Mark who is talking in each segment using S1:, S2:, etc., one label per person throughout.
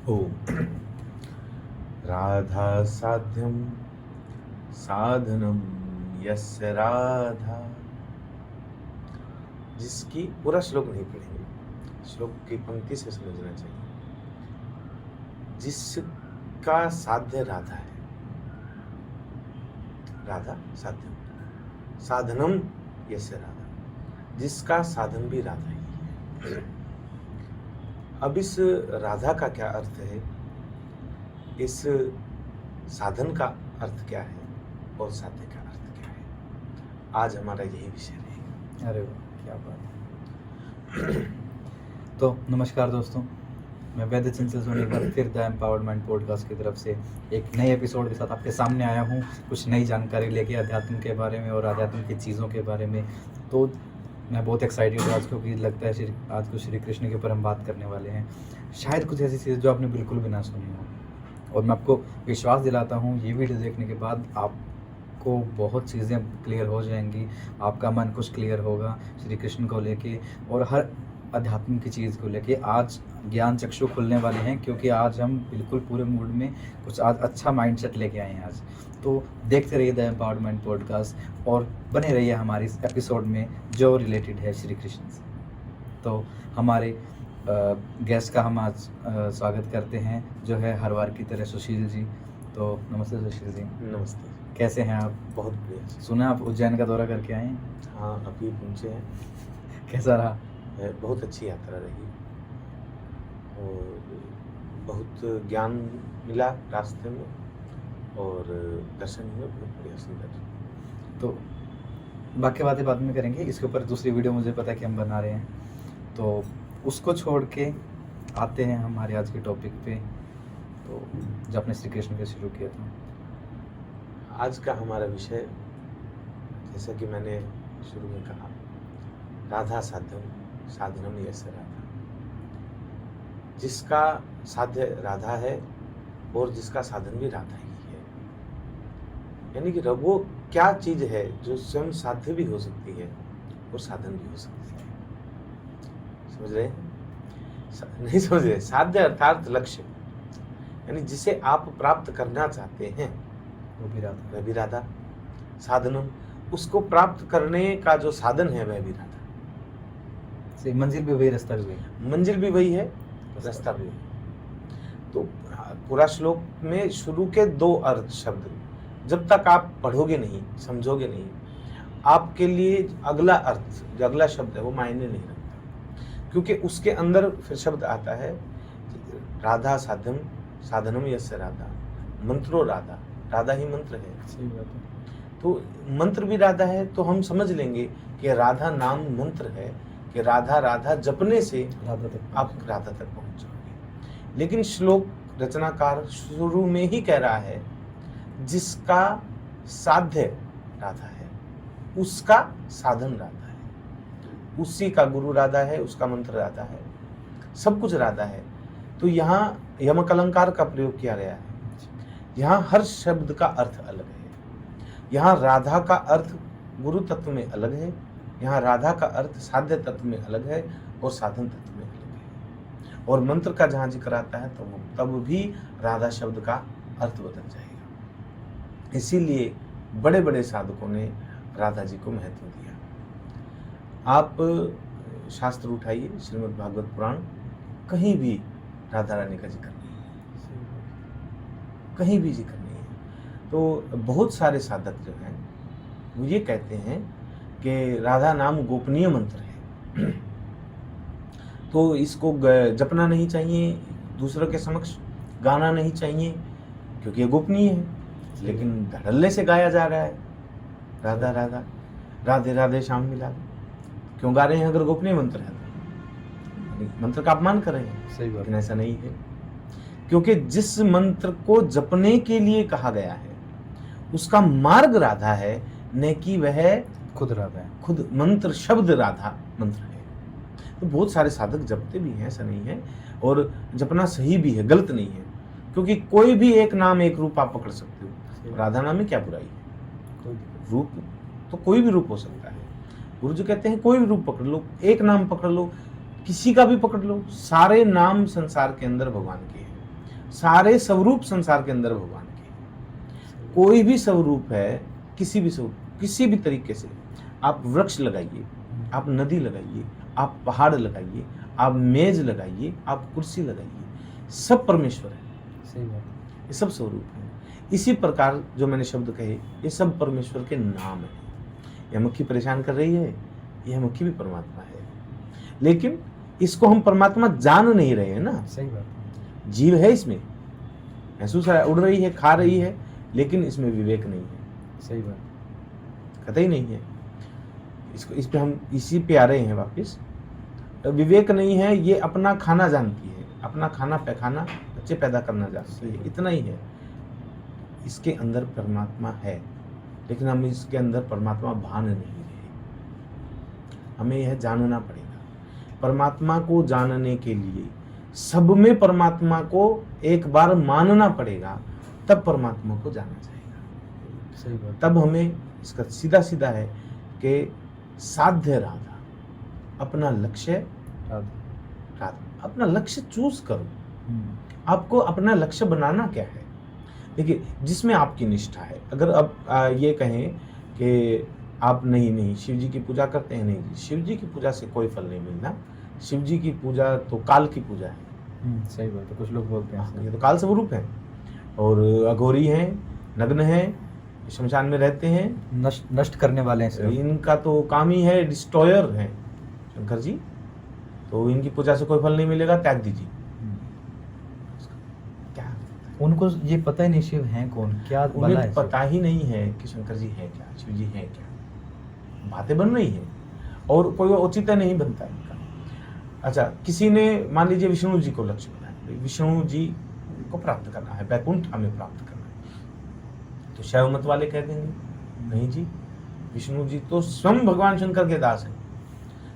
S1: ओ राधा साध्यम साधनम यस्य राधा। जिसकी पूरा श्लोक नहीं पढ़ेंगे, श्लोक की पंक्ति से समझना चाहिए। जिसका साध्य राधा है, राधा साध्यम, साधनम यस्य राधा, जिसका साधन भी राधा ही है। अब इस राधा का क्या अर्थ है, इस साधन का अर्थ क्या है और साध्य का अर्थ क्या है, आज हमारा यही विषय रहेगा।
S2: अरे वाह, क्या बात है। तो नमस्कार दोस्तों, मैं वैद्य चंद सिसोदिया एक बार फिर द एम्पावर्ड माइंड पॉडकास्ट की तरफ से एक नए एपिसोड के साथ आपके सामने आया हूँ, कुछ नई जानकारी लेके अध्यात्म के बारे में और आध्यात्म की चीज़ों के बारे में। तो मैं बहुत एक्साइटेड हूँ आज, क्योंकि लगता है आज को श्री कृष्ण के ऊपर हम बात करने वाले हैं। शायद कुछ ऐसी चीज़ जो आपने बिल्कुल भी ना सुनी हो, और मैं आपको विश्वास दिलाता हूँ ये वीडियो देखने के बाद आपको बहुत चीज़ें क्लियर हो जाएंगी, आपका मन कुछ क्लियर होगा श्री कृष्ण को लेके और हर अध्यात्म की चीज़ को लेके। आज ज्ञान चक्षु खुलने वाले हैं, क्योंकि आज हम बिल्कुल पूरे मूड में कुछ आज अच्छा माइंडसेट लेके आए हैं आज। तो देखते रहिए द एम्पावर्ड माइंड पॉडकास्ट और बने रहिए हमारी इस एपिसोड में जो रिलेटेड है श्री कृष्ण से। तो हमारे गेस्ट का हम आज स्वागत करते हैं, जो है हर बार की तरह सुशील जी। तो नमस्ते सुशील जी।
S1: नमस्ते।
S2: कैसे हैं आप?
S1: बहुत बढ़िया।
S2: सुना आप उज्जैन का दौरा करके आए हैं?
S1: हाँ, अभी पहुँचे हैं।
S2: कैसा रहा?
S1: बहुत अच्छी यात्रा रही और बहुत ज्ञान मिला रास्ते में और दर्शन हुए बहुत बढ़िया सुंदर।
S2: तो बाकी बातें बाद में करेंगे, इसके ऊपर दूसरी वीडियो मुझे पता है कि हम बना रहे हैं, तो उसको छोड़ के आते हैं हमारे आज के टॉपिक पे। तो जो आपने श्री कृष्ण के शुरू किया था,
S1: आज का हमारा विषय, जैसा कि मैंने शुरू में कहा, राधा साध्यम साधनम यस्य राधा। जिसका साध्य राधा है और जिसका साधन भी राधा ही है। यानी कि वो क्या चीज है जो स्वयं साध्य भी हो सकती है और साधन भी हो सकती है। समझ रहे हैं? नहीं समझ रहे? साध्य अर्थात लक्ष्य, यानी जिसे आप प्राप्त करना चाहते हैं
S2: वो भी राधा।
S1: वह भी राधा। साधनम, उसको प्राप्त करने का जो साधन है वह भी राधा।
S2: मंजिल भी वही, रास्ता भी वही।
S1: मंजिल भी वही है, रास्ता भी वही। तो पूरा श्लोक में शुरू के दो अर्थ शब्द जब तक आप पढ़ोगे नहीं, समझोगे नहीं, आपके लिए अगला अर्थ, जो अगला शब्द है वो मायने नहीं रखता, क्योंकि उसके अंदर फिर शब्द आता है राधा साध्यम साधनम यस्य राधा, मंत्रो राधा। राधा ही मंत्र है।
S2: सही बात है।
S1: तो मंत्र भी राधा है, तो हम समझ लेंगे कि राधा नाम मंत्र है, कि राधा राधा जपने से
S2: राधा तक
S1: आप राधा तक पहुंच जाओगे। लेकिन श्लोक रचनाकार शुरू में ही कह रहा है जिसका साध्य राधा है, उसका साधन राधा है, उसी का गुरु राधा है, उसका मंत्र राधा है, सब कुछ राधा है। तो यहाँ यमक अलंकार का प्रयोग किया गया है। यहाँ हर शब्द का अर्थ अलग है। यहाँ राधा का अर्थ गुरु तत्व में अलग है, यहाँ राधा का अर्थ साध्य तत्व में अलग है और साधन तत्व में अलग है। और मंत्र का जहाँ जिक्र आता है तो तब भी राधा शब्द का अर्थ बदल जाएगा। इसीलिए बड़े बड़े साधकों ने राधा जी को महत्व दिया। आप शास्त्र उठाइए, श्रीमद् भागवत पुराण, कहीं भी राधा रानी का जिक्र नहीं है, कहीं भी जिक्र नहीं है। तो बहुत सारे साधक जो हैं वो ये कहते हैं कि राधा नाम गोपनीय मंत्र है, तो इसको जपना नहीं चाहिए, दूसरों के समक्ष गाना नहीं चाहिए, क्योंकि ये गोपनीय है। लेकिन धड़ल्ले से गाया जा रहा है, राधा राधा राधे राधे श्याम मिला। क्यों गा रहे हैं अगर गोपनीय मंत्र है तो? मंत्र का अपमान कर रहे हैं।
S2: सही बात।
S1: लेकिन ऐसा नहीं है, क्योंकि जिस मंत्र को जपने के लिए कहा गया है उसका मार्ग राधा है, न कि वह
S2: खुद राधा है।
S1: खुद मंत्र शब्द राधा मंत्र है। तो बहुत सारे साधक जपते भी हैं, ऐसा नहीं है, और जपना सही भी है, गलत नहीं है, क्योंकि कोई भी एक नाम एक रूप आप पकड़ सकते हो। राधा नाम में क्या बुराई है? रूप तो कोई भी रूप हो सकता है। गुरु जी कहते हैं कोई भी रूप पकड़ लो, एक नाम पकड़ लो, किसी का भी पकड़ लो, सारे नाम संसार के अंदर भगवान के हैं। सारे स्वरूप संसार के अंदर भगवान के। कोई भी स्वरूप है, किसी भी स्वरूप, किसी भी तरीके से आप वृक्ष लगाइए, आप नदी लगाइए, आप पहाड़ लगाइए, आप मेज लगाइए, आप कुर्सी लगाइए, सब परमेश्वर है।
S2: सही बात।
S1: ये सब स्वरूप है। इसी प्रकार जो मैंने शब्द कहे, ये सब परमेश्वर के नाम है। यह मक्खी परेशान कर रही है, यह मक्खी भी परमात्मा है, लेकिन इसको हम परमात्मा जान नहीं रहे हैं ना।
S2: सही बात।
S1: जीव है, इसमें महसूस है, उड़ रही है, खा रही है, लेकिन इसमें विवेक नहीं है।
S2: सही बात।
S1: कतई नहीं है। इसको इस पे हम इसी पे आ रहे हैं वापस। विवेक नहीं है, ये अपना खाना जानती है, अपना खाना पैखाना बच्चे पैदा करना जानती है, इतना ही है। इसके अंदर परमात्मा है, लेकिन हम इसके अंदर परमात्मा भान नहीं रहे। हमें यह जानना पड़ेगा। परमात्मा को जानने के लिए सब में परमात्मा को एक बार मानना पड़ेगा, तब परमात्मा को जाना जाएगा।
S2: सही बात।
S1: तब हमें इसका सीधा सीधा है कि साध्य राधा, अपना लक्ष्य राधा, अपना लक्ष्य चूज करो। आपको अपना लक्ष्य बनाना क्या है? देखिए, जिसमें आपकी निष्ठा है। अगर अब ये कहें कि आप नहीं शिव जी की पूजा करते हैं, नहीं जी, शिव जी की पूजा से कोई फल नहीं मिलना। शिव जी की पूजा तो काल की पूजा है।
S2: सही बात है। कुछ लोग बोलते हैं
S1: ये तो काल स्वरूप है, और अघोरी हैं, नग्न हैं, शमशान में रहते हैं,
S2: नष्ट करने वाले हैं।
S1: इनका तो काम ही है, डिस्ट्रॉयर हैं शंकर जी। तो इनकी पूजा से कोई फल नहीं मिलेगा, त्याग दीजिए। क्या
S2: उनको ये पता ही नहीं शिव हैं कौन, क्या भला है।
S1: पता ही नहीं है कि शंकर जी है क्या, शिव जी है क्या। बातें बन रही है और कोई औचित्य नहीं बनता इनका। अच्छा, किसी ने मान लीजिए विष्णु जी को लक्ष्य बनाया, विष्णु जी को प्राप्त करना है, वैकुंठ हमें प्राप्त करना है, तो शैव मत वाले कह देंगे नहीं जी, विष्णु जी तो स्वयं भगवान शंकर के दास हैं।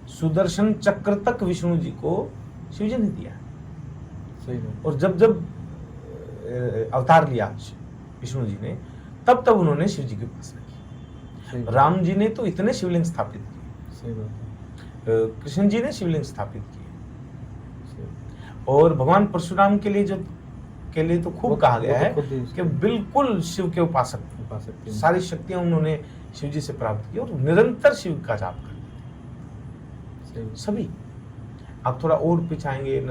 S1: सुदर्शन चक्र तक विष्णु जी को शिव जी ने दिया।
S2: सही बात।
S1: और जब जब अवतार लिया विष्णु जी ने, तब तब उन्होंने शिव जी की उपासना की। राम जी ने तो इतने शिवलिंग स्थापित किए।
S2: सही बात है।
S1: कृष्ण जी ने शिवलिंग स्थापित किए, और भगवान परशुराम के लिए तो खूब कहा गया है कि बिल्कुल शिव के उपासक सारी शक्तियां उन्होंने शिव जी से प्राप्त की और निरंतर शिव का जाप करते थे सभी। आप थोड़ा और पीछे आएंगे,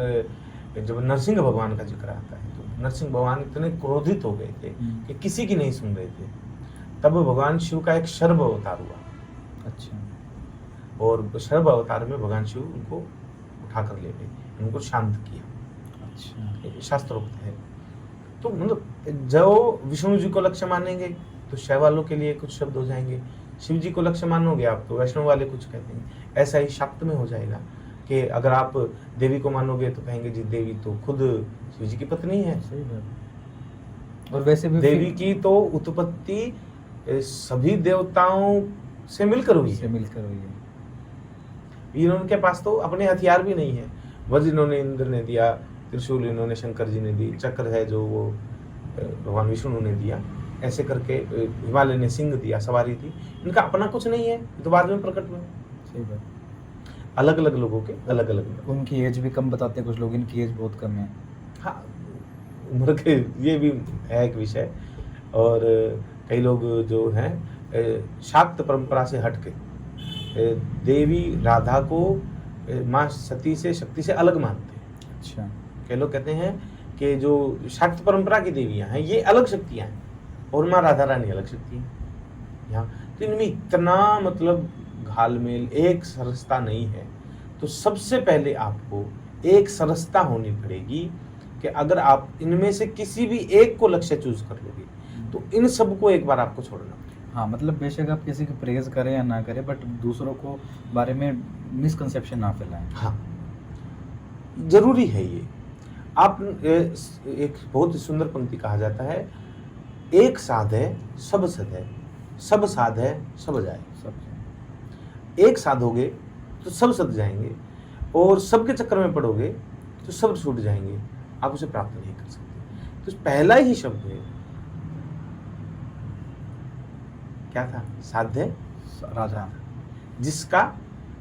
S1: जब नरसिंह भगवान का जिक्र आता है, तो नरसिंह भगवान इतने क्रोधित हो गए थे कि किसी की नहीं सुन रहे थे। तब भगवान शिव का एक शर्व अवतार हुआ।
S2: अच्छा।
S1: और शर्व अवतार में भगवान शिव उनको उठाकर ले गए, उनको शांत किया।
S2: अच्छा।
S1: शास्त्रोक्त है। तो मतलब जो विष्णु जी को लक्ष्य मानेंगे तो शैव वालों के लिए कुछ शब्द हो जाएंगे, शिव जी को लक्ष्य मानोगे आप तो वैष्णव वाले कुछ कहते हैं। ऐसा ही शाक्त में हो जाएगा कि अगर आप देवी को मानोगे तो कहेंगे जी देवी तो खुद शिव जी की पत्नी है।
S2: सही बात। और वैसे भी
S1: देवी की तो उत्पत्ति सभी देवताओं से मिलकर हुई है। इनके पास तो अपने हथियार भी नहीं है। वज्र इन्होंने इंद्र ने दिया, त्रिशूल इन्होंने शंकर जी ने दी, चक्र है जो वो भगवान विष्णु ने दिया, ऐसे करके हिमालय ने सिंह दिया, सवारी थी। इनका अपना कुछ नहीं है, तो बाद में प्रकट हुए।
S2: सही बात।
S1: अलग अलग लोगों के अलग अलग,
S2: उनकी एज भी कम बताते हैं कुछ लोग, इनकी एज बहुत कम है।
S1: हाँ, उम्र के ये भी है एक विषय। और कई लोग जो हैं शाक्त परंपरा से हटके देवी राधा को माँ सती से, शक्ति से अलग मानते हैं।
S2: अच्छा।
S1: कई लोग कहते हैं कि जो शाक्त परंपरा की देवियां हैं ये अलग शक्तियां हैं और माँ राधा रानी अलग शक्ति है। यहाँ तो इनमें इतना मतलब घालमेल, एक सरसता नहीं है। तो सबसे पहले आपको एक सरसता होनी पड़ेगी कि अगर आप इनमें से किसी भी एक को लक्ष्य चूज कर लोगे तो इन सबको एक बार आपको छोड़ना पड़ेगा।
S2: हाँ, मतलब बेशक आप किसी की प्रेज करें या ना करें, बट दूसरों को बारे में मिसकंसेप्शन ना फैलाएं।
S1: हाँ, जरूरी है ये। आप एक बहुत सुंदर पंक्ति कहा जाता है, एक साध है सब सद है, सब साध है सब जाए। एक साधोगे तो सब सद जाएंगे, और सबके चक्कर में पड़ोगे तो सब छूट जाएंगे, आप उसे प्राप्त नहीं कर सकते। तो पहला ही शब्द है क्या था? साध्य
S2: राधा,
S1: जिसका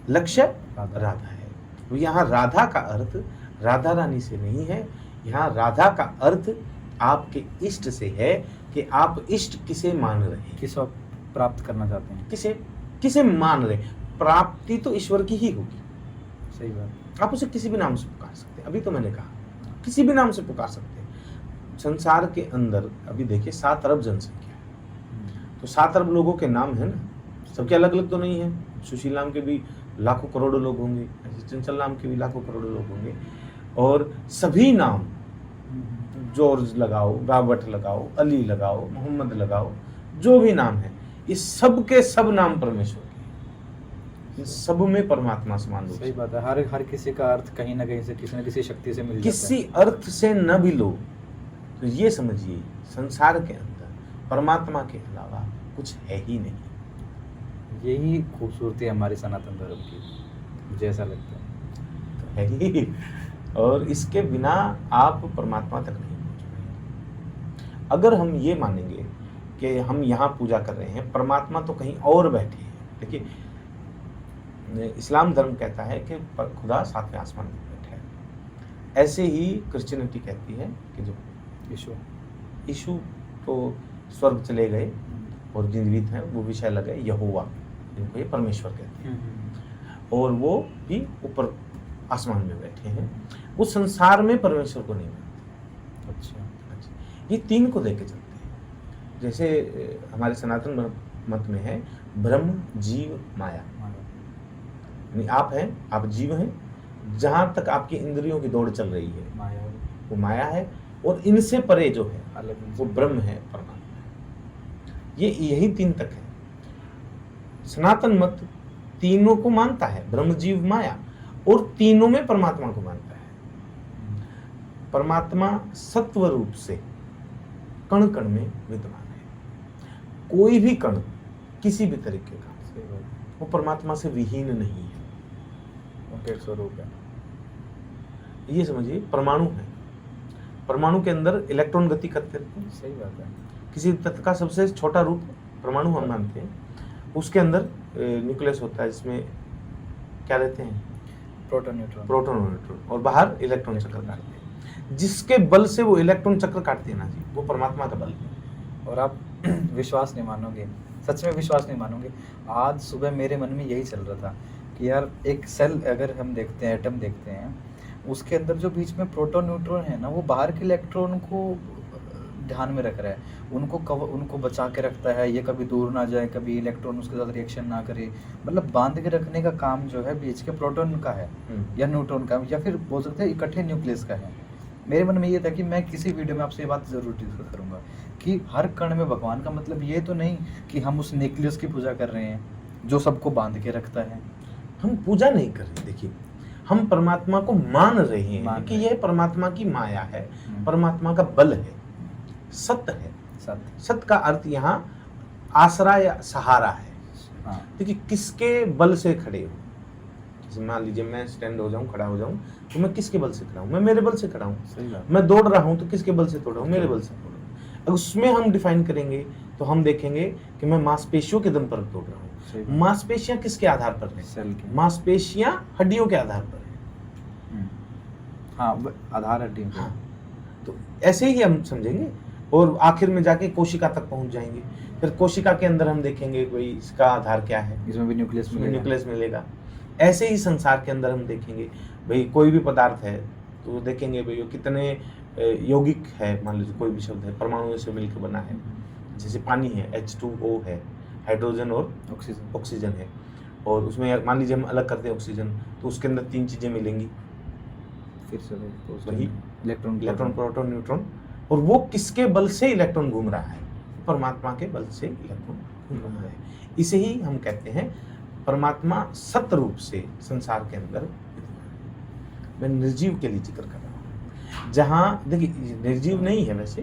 S1: लक्ष्य राधा है। तो यहाँ राधा का अर्थ राधा रानी से नहीं है, यहाँ राधा का अर्थ आपके इष्ट से है कि आप इष्ट किसे मान रहे हैं,
S2: किस आप प्राप्त करना चाहते हैं।
S1: किसे किसे मान रहे हैं। प्राप्ति तो ईश्वर की ही होगी।
S2: सही बात।
S1: आप उसे किसी भी नाम से पुकार सकते हैं, अभी तो मैंने कहा किसी भी नाम से पुकार सकते हैं। संसार के अंदर अभी देखिए 7 अरब जनसंख्या है, तो 7 अरब लोगों के नाम है ना, सबके अलग अलग तो नहीं है। सुशील नाम के भी लाखों करोड़ों लोग होंगे, ऐसे चंचल नाम के भी लाखों करोड़ों लोग होंगे, और सभी नाम जॉर्ज लगाओ, रॉबर्ट लगाओ, अली लगाओ, मोहम्मद लगाओ, जो भी नाम है, ये सब के सब नाम परमेश्वर के, इन सब में परमात्मा समान रूप
S2: सही
S1: से।
S2: बात है। हर किसी का अर्थ कहीं ना कहीं से किसी न किसी शक्ति से मिल जाता
S1: किसी अर्थ से न भी लो तो ये समझिए संसार के अंदर परमात्मा के अलावा कुछ है ही नहीं।
S2: है। यही खूबसूरती है हमारी सनातन धर्म की, मुझे ऐसा लगता है।
S1: तो है ही, और इसके बिना आप परमात्मा तक नहीं पहुंच पाएंगे। अगर हम ये मानेंगे कि हम यहाँ पूजा कर रहे हैं, परमात्मा तो कहीं और बैठे हैं। देखिए, इस्लाम धर्म कहता है कि खुदा 7वें आसमान में बैठा है। ऐसे ही क्रिश्चियनिटी कहती है कि जो यीशु तो स्वर्ग चले गए और जीवित हैं, वो विषय लगे यहोवा, जिनको ये परमेश्वर कहते हैं, और वो भी ऊपर आसमान में बैठे हैं। वो संसार में परमेश्वर को नहीं मानते।
S2: अच्छा।
S1: ये 3 को लेके चलते हैं। जैसे हमारे सनातन मत में है ब्रह्म, जीव, माया। यानी आप हैं, आप जीव हैं, जहां तक आपकी इंद्रियों की दौड़ चल रही है वो माया है, और इनसे परे जो है वो ब्रह्म है, परमात्मा है। ये यही 3 तक है। सनातन मत तीनों को मानता है, ब्रह्म, जीव, माया, और तीनों में परमात्मा को मानता है। परमात्मा सत्व रूप से कण कण में विद्यमान है। कोई भी कण किसी भी तरीके का वो परमात्मा से विहीन नहीं है,
S2: उनके स्वरूप है।
S1: ये समझिए परमाणु है, परमाणु के अंदर इलेक्ट्रॉन गति करते रहते हैं।
S2: सही बात है।
S1: किसी तत्व का सबसे छोटा रूप परमाणु हम मानते हैं। उसके अंदर न्यूक्लियस होता है, जिसमें क्या रहते हैं,
S2: प्रोटॉन, न्यूट्रॉन,
S1: प्रोटॉन और न्यूट्रॉन, और बाहर इलेक्ट्रॉन चक्र काटते हैं। जिसके बल से वो इलेक्ट्रॉन चक्र काटते हैं ना जी, वो परमात्मा का बल है।
S2: और आप विश्वास नहीं मानोगे, सच में विश्वास नहीं मानोगे, आज सुबह मेरे मन में यही चल रहा था कि यार एक सेल अगर हम देखते हैं, एटम देखते हैं, उसके अंदर जो बीच में प्रोटॉन न्यूट्रॉन है ना, वो बाहर के इलेक्ट्रॉन को ध्यान में रख रहा है, उनको बचा के रखता है, ये कभी दूर ना जाए, कभी इलेक्ट्रॉन उसके साथ रिएक्शन ना करे। मतलब बांध के रखने का काम जो है बीच के प्रोटॉन का है या न्यूट्रॉन का, या फिर बोल सकते हैं इकट्ठे न्यूक्लियस का है। मेरे मन में ये था कि मैं किसी वीडियो में आपसे ये बात जरूर डिस्कस करूंगा कि हर कण में भगवान का मतलब ये तो नहीं कि हम उस न्यूक्लियस की पूजा कर रहे हैं जो सबको बांध के रखता है।
S1: हम पूजा नहीं कर रहे, देखिए हम परमात्मा को मान रहे हैं कि यह परमात्मा की माया है, परमात्मा का बल है, सत्य है। सत्य का अर्थ यहाँ आसरा या सहारा है।
S2: हाँ।
S1: देखिए किसके बल से खड़े हो, जैसे मान लीजिए मैं स्टैंड हो जाऊं, खड़ा हो जाऊं, तो मैं किसके बल से खड़ा हूं, मैं मेरे बल से खड़ा हूं। मैं दौड़ रहा हूं तो किसके बल से दौड़ रहा हूं, मेरे बल से दौड़ रहा हूं। अगर उसमें हम डिफाइन करेंगे तो हम देखेंगे कि मैं मांसपेशियों के दम पर दौड़ रहा हूं। मांसपेशियां किसके आधार पर है, मांसपेशियां हड्डियों के आधार पर है।
S2: हाँ, आधार हड्डियों के।
S1: हाँ, तो ऐसे ही हम समझेंगे और आखिर में जाके कोशिका तक पहुंच जाएंगे। फिर कोशिका के अंदर हम देखेंगे भाई इसका आधार क्या है,
S2: इसमें भी न्यूक्लियस
S1: मिलेगा। ऐसे ही संसार के अंदर हम देखेंगे भाई कोई भी पदार्थ है तो देखेंगे भाई वो कितने यौगिक है। मान लीजिए कोई भी शब्द है, परमाणुओं से मिलकर बना है। जैसे पानी है, H2O है, हाइड्रोजन और ऑक्सीजन है, और उसमें मान लीजिए हम अलग करते हैं ऑक्सीजन, तो उसके अंदर 3 चीजें मिलेंगी,
S2: फिर से
S1: वही
S2: इलेक्ट्रॉन,
S1: प्रोटॉन, न्यूट्रॉन। और वो किसके बल से इलेक्ट्रॉन घूम रहा है, परमात्मा के बल से इलेक्ट्रॉन घूम रहा है। इसे ही हम कहते हैं परमात्मा सत्य रूप से संसार के अंदर। मैं निर्जीव के लिए जिक्र कर रहा हूँ, जहाँ देखिए निर्जीव नहीं है वैसे,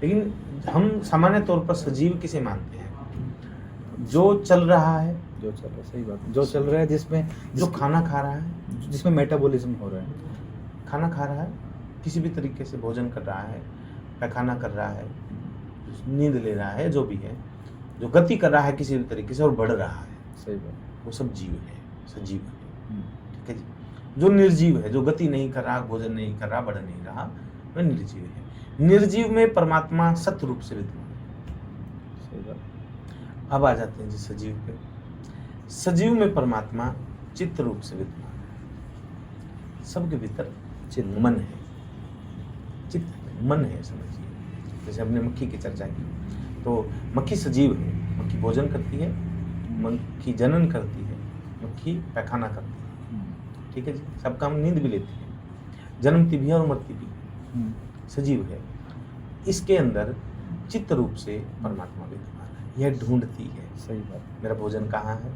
S1: लेकिन हम सामान्य तौर पर सजीव किसे मानते हैं, जो चल रहा है,
S2: सही बात, जो चल रहा है, जिसमें
S1: जो खाना खा रहा है,
S2: जिसमें मेटाबॉलिज्म हो रहा है,
S1: खाना खा रहा है, किसी भी तरीके से भोजन कर रहा है, पैखाना कर रहा है, नींद ले रहा है, जो भी है, जो गति कर रहा है किसी भी तरीके से और बढ़ रहा है,
S2: सही बात,
S1: वो सब जीव है, सजीव है। ठीक है जी। जो निर्जीव है, जो गति नहीं कर रहा, भोजन नहीं कर रहा, बढ़ नहीं रहा, वह निर्जीव है। निर्जीव में परमात्मा सत्य रूप से विद्यमान है।
S2: सही बात।
S1: अब आ जाते हैं जी सजीव पे। सजीव में परमात्मा चित्त रूप से विद्यमान है। सबके भीतर
S2: चित्त
S1: मन है, चित्त है, मन है, समझिए। जैसे हमने मक्खी की चर्चा की, तो मक्खी सजीव है। मक्खी भोजन करती है, मक्खी जनन करती है, मक्खी पैखाना करती है, ठीक है जी। सब काम नींद भी लेती है, जन्मती भी है और मरती भी है, सजीव है। इसके अंदर चित्त रूप से परमात्मा विद्यमान है। यह ढूंढती है,
S2: सही बात।
S1: मेरा भोजन कहाँ है।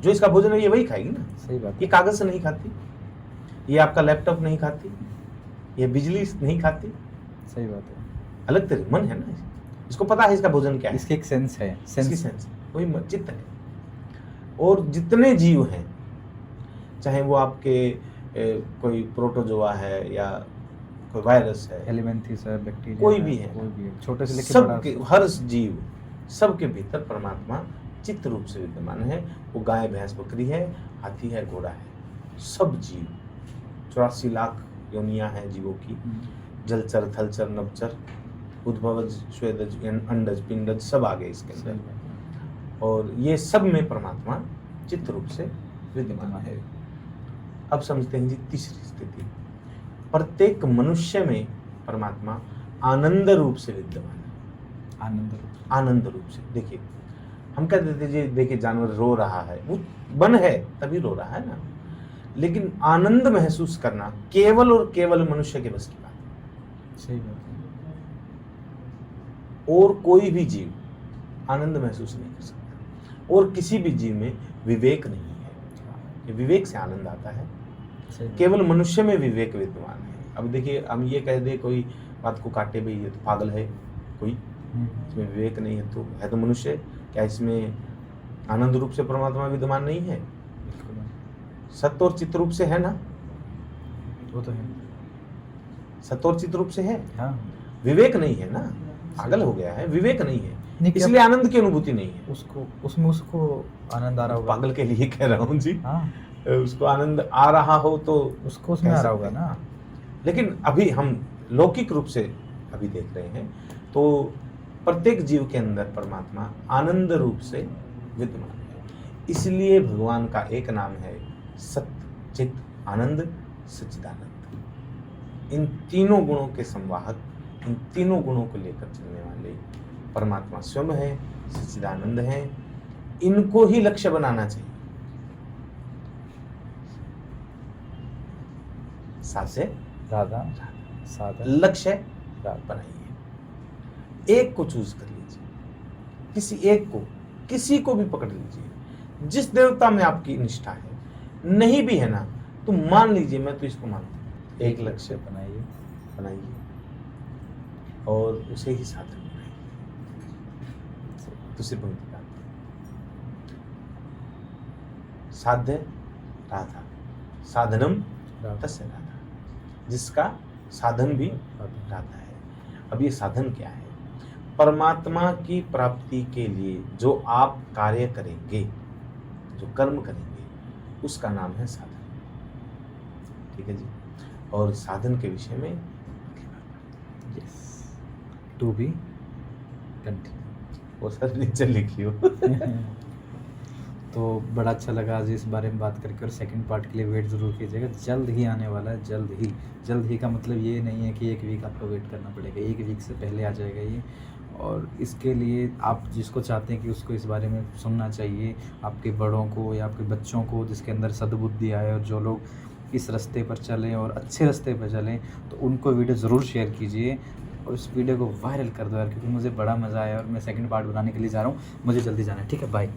S1: जो इसका भोजन है ये वही खाएगी ना।
S2: सही बात।
S1: ये कागज से नहीं खाती, ये आपका लैपटॉप नहीं खाती, ये बिजली नहीं खाती।
S2: सही बात है।
S1: अलग तरह मन है ना, इसको पता है इसका भोजन क्या है,
S2: इसकी एक सेंस है,
S1: इसकी सेंस वही चित्त है। और जितने जीव हैं, चाहे वो आपके कोई प्रोटोजोआ है या कोई वायरस है,
S2: एलिमेंथिस है, बैक्टीरिया,
S1: कोई भी है,
S2: छोटे से लेकर बड़ा,
S1: सबके, हर जीव, सबके भीतर परमात्मा चित्त रूप से विद्यमान है। वो गाय, भैंस, बकरी है, हाथी है, घोड़ा है, सब जीव। 84 लाख योनियां हैं जीवों की, जलचर, थलचर, नभचर, उद्भवज, स्वेदज, अंडज, पिंडज, सब आ गए इसके अंदर। और ये सब में परमात्मा चित्त रूप से विद्यमान है। अब समझते हैं जी तीसरी स्थिति। प्रत्येक मनुष्य में परमात्मा आनंद रूप से विद्यमान है। आनंद रूप से। देखिए, हम कह देते जी, देखिए जानवर रो रहा है, वो बन है तभी रो रहा है ना, लेकिन आनंद महसूस करना केवल और केवल मनुष्य के बस की बात है।
S2: सही बात है।
S1: और कोई भी जीव आनंद महसूस नहीं कर सकता, और किसी भी जीव में विवेक नहीं है। ये विवेक से आनंद आता है, केवल मनुष्य में विवेक विद्यमान है। अब देखिए, हम ये कह दे कोई बात को काटे, भाई ये तो पागल है, कोई इसमें विवेक नहीं है तो मनुष्य, क्या इसमें आनंद रूप से परमात्मा विद्यमान नहीं है? सत्य और चित्त रूप से है ना,
S2: वो तो है,
S1: सत्य और चित्त रूप से है।
S2: हाँ।
S1: विवेक नहीं है ना, पागल हो गया है, विवेक नहीं है, इसलिए आनंद की अनुभूति नहीं है।
S2: उसको आनंद आ रहा होगा।
S1: पागल के लिए कह रहा हूँ जी,
S2: हाँ।
S1: उसको आनंद आ रहा हो तो
S2: उसको उसमें आ रहा होगा ना।
S1: लेकिन अभी हम लौकिक रूप से अभी देख रहे हैं, तो प्रत्येक जीव के अंदर परमात्मा आनंद रूप से विद्यमान है। इसलिए भगवान का एक नाम है सत्य, चित, आनंद, सच्चिदानंद। इन तीनों गुणों के संवाहक, इन तीनों गुणों को लेकर चलने वाले परमात्मा स्वयं है, सच्चिदानंद है। इनको ही लक्ष्य बनाना चाहिए। साधे
S2: राधा, साधन,
S1: लक्ष्य बनाइए। एक को चूज कर लीजिए, किसी एक को, किसी को भी पकड़ लीजिए। जिस देवता में आपकी निष्ठा है, नहीं भी है ना तो मान लीजिए मैं तो इसको मानता हूँ। एक लक्ष्य बनाइए और उसे ही साधन बनाइए। दूसरी पंक्ति का साध्य राधा, साधनम तस्य राधा, जिसका साधन भी राधा है। अब ये साधन क्या है? परमात्मा की प्राप्ति के लिए जो आप कार्य करेंगे, जो कर्म करेंगे, उसका नाम है साधन। ठीक है जी। और साधन के विषय में
S2: टू बी कंटिन्यू,
S1: और सर नीचे लिखियो।
S2: तो बड़ा अच्छा लगा आज इस बारे में बात करके, और सेकंड पार्ट के लिए वेट ज़रूर कीजिएगा, जल्द ही आने वाला है। जल्द ही का मतलब ये नहीं है कि एक वीक आपको वेट करना पड़ेगा, एक वीक से पहले आ जाएगा ये। और इसके लिए आप जिसको चाहते हैं कि उसको इस बारे में सुनना चाहिए, आपके बड़ों को या आपके बच्चों को, जिसके अंदर सद्बुद्धि आए और जो लोग इस रास्ते पर चलें और अच्छे रास्ते पर चलें, तो उनको वीडियो ज़रूर शेयर कीजिए और इस वीडियो को वायरल कर दो यार, क्योंकि मुझे बड़ा मज़ा आया और मैं सेकंड पार्ट बनाने के लिए जा रहा हूँ। मुझे जल्दी जाना है, ठीक है, बाय।